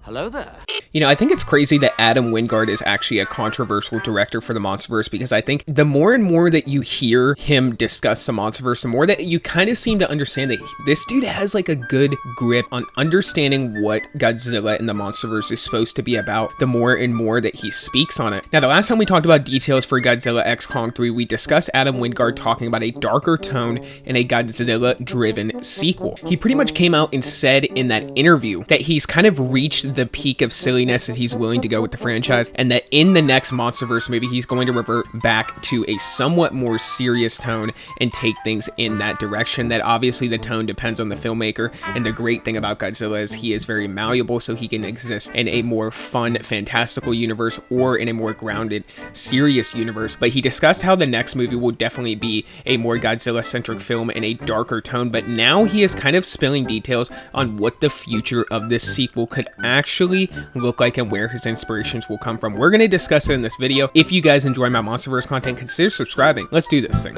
Hello there. You know, I think it's crazy that Adam Wingard is actually a controversial director for the Monsterverse, because I think the more and more that you hear him discuss the Monsterverse, the more that you kind of seem to understand that this dude has like a good grip on understanding what Godzilla and the Monsterverse is supposed to be about, the more and more that he speaks on it. Now, the last time we talked about details for Godzilla x Kong 3, we discussed Adam Wingard talking about a darker tone in a Godzilla-driven sequel. He pretty much came out and said in that interview that he's kind of reached the peak of silliness that he's willing to go with the franchise, and that in the next Monsterverse movie, he's going to revert back to a somewhat more serious tone and take things in that direction. That obviously the tone depends on the filmmaker, and the great thing about Godzilla is he is very malleable, so he can exist in a more fun, fantastical universe or in a more grounded, serious universe. But he discussed how the next movie will definitely be a more Godzilla-centric film in a darker tone, but now he is kind of spilling details on what the future of this sequel could actually look like and where his inspirations will come from. We're going to discuss it in this video. If you guys enjoy my Monsterverse content, consider subscribing. Let's do this thing.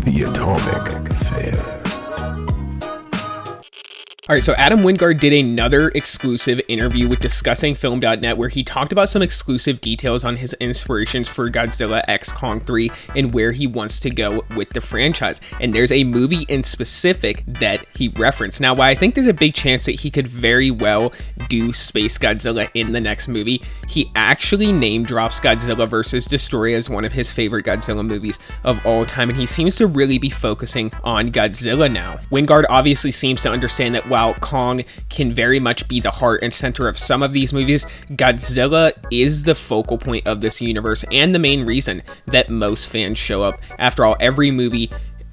The Atomic Fair. Alright, so Adam Wingard did another exclusive interview with DiscussingFilm.net where he talked about some exclusive details on his inspirations for Godzilla x Kong 3 and where he wants to go with the franchise. And there's a movie in specific that he referenced. Now, while I think there's a big chance that he could very well do Space Godzilla in the next movie, he actually name drops Godzilla vs. Destroy as one of his favorite Godzilla movies of all time, and he seems to really be focusing on Godzilla now. Wingard obviously seems to understand that while Kong can very much be the heart and center of some of these movies, Godzilla is the focal point of this universe and the main reason that most fans show up. After all, every movie,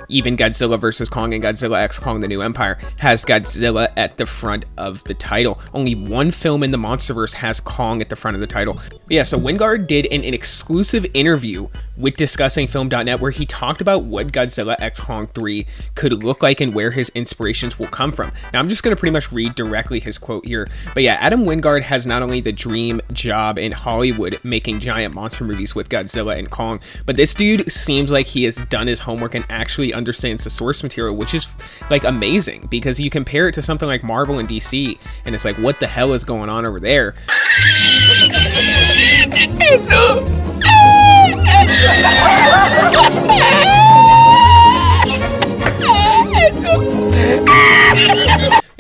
even Godzilla vs. Kong and Godzilla x Kong: The New Empire, has Godzilla at the front of the title. Only one film in the Monsterverse has Kong at the front of the title. But yeah, so Wingard did an exclusive interview with DiscussingFilm.net where he talked about what Godzilla x Kong 3 could look like and where his inspirations will come from. Now, I'm just going to pretty much read directly his quote here. But yeah, Adam Wingard has not only the dream job in Hollywood making giant monster movies with Godzilla and Kong, but this dude seems like he has done his homework and actually understands the source material, which is like amazing, because you compare it to something like Marvel and DC and it's like, what the hell is going on over there?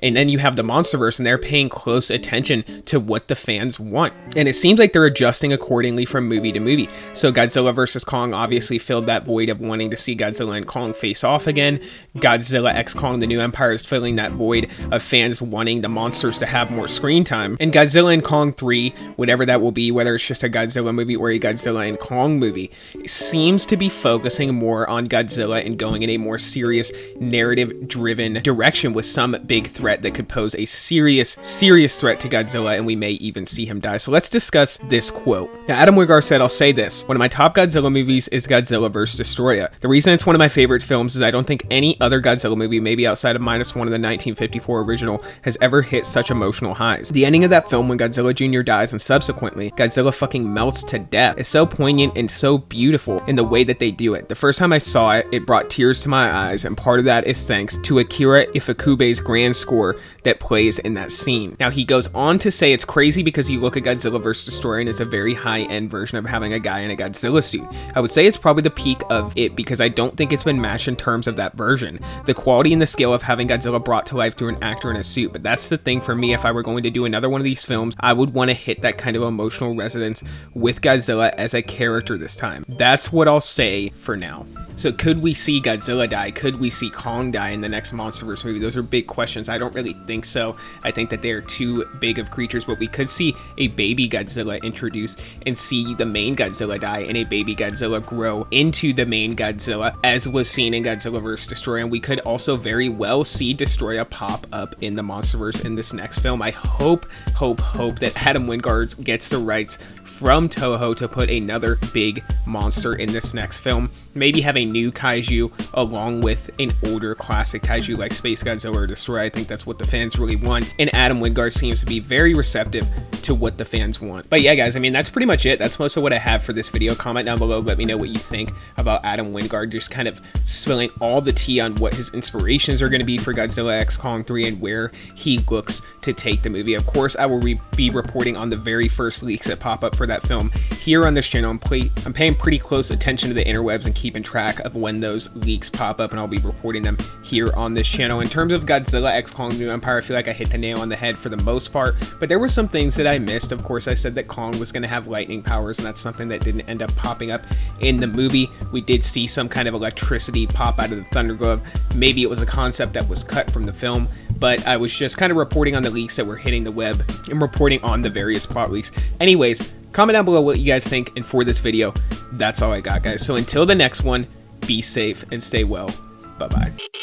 And then you have the Monsterverse, and they're paying close attention to what the fans want. And it seems like they're adjusting accordingly from movie to movie. So Godzilla vs. Kong obviously filled that void of wanting to see Godzilla and Kong face off again. Godzilla x Kong: The New Empire is filling that void of fans wanting the monsters to have more screen time. And Godzilla and Kong 3, whatever that will be, whether it's just a Godzilla movie or a Godzilla and Kong movie, seems to be focusing more on Godzilla and going in a more serious, narrative-driven direction with some big threat that could pose a serious threat to Godzilla, and we may even see him die. So let's discuss this quote. Now, Adam Wingard said, "I'll say this. One of my top Godzilla movies is Godzilla vs. Destroy. The reason it's one of my favorite films is I don't think any other Godzilla movie, maybe outside of -1 of the 1954 original, has ever hit such emotional highs. The ending of that film when Godzilla Jr. dies and subsequently Godzilla fucking melts to death is so poignant and so beautiful in the way that they do it. The first time I saw it, it brought tears to my eyes, and part of that is thanks to Akira Ifukube's grand score that plays in that scene." Now, he goes on to say it's crazy because you look at Godzilla vs. Destroy and it's a very high-end version of having a guy in a Godzilla suit. I would say it's probably the peak of it because I don't think it's been matched in terms of that version. The quality and the scale of having Godzilla brought to life through an actor in a suit, but that's the thing for me. If I were going to do another one of these films, I would want to hit that kind of emotional resonance with Godzilla as a character this time. That's what I'll say for now. So could we see Godzilla die? Could we see Kong die in the next Monsterverse movie? Those are big questions. I don't really think so. I think that they are too big of creatures, but we could see a baby Godzilla introduced and see the main Godzilla die and a baby Godzilla grow into the main Godzilla, as was seen in Godzilla vs. Destroy. And we could also very well see Destroya pop up in the Monsterverse in this next film. I hope that Adam Wingard gets the rights from Toho to put another big monster in this next film. Maybe have a new kaiju along with an older classic kaiju like Space Godzilla or Destroy. I think that's that's what the fans really want, and Adam Wingard seems to be very receptive to what the fans want. But yeah, guys, I mean, that's pretty much it. That's most of what I have for this video. Comment down below, let me know what you think about Adam Wingard, just kind of spilling all the tea on what his inspirations are going to be for Godzilla x Kong 3 and where he looks to take the movie. Of course, I will be reporting on the very first leaks that pop up for that film here on this channel. I'm paying pretty close attention to the interwebs and keeping track of when those leaks pop up, and I'll be reporting them here on this channel. In terms of Godzilla x Kong New Empire, I feel like I hit the nail on the head for the most part, but there were some things that I missed. Of course, I said that Kong was going to have lightning powers, and that's something that didn't end up popping up in the movie. We did see some kind of electricity pop out of the Thunder Glove. Maybe it was a concept that was cut from the film, but I was just kind of reporting on the leaks that were hitting the web and reporting on the various plot leaks. Anyways, comment down below what you guys think, and for this video, that's all I got, guys. So until the next one, be safe and stay well. Bye-bye.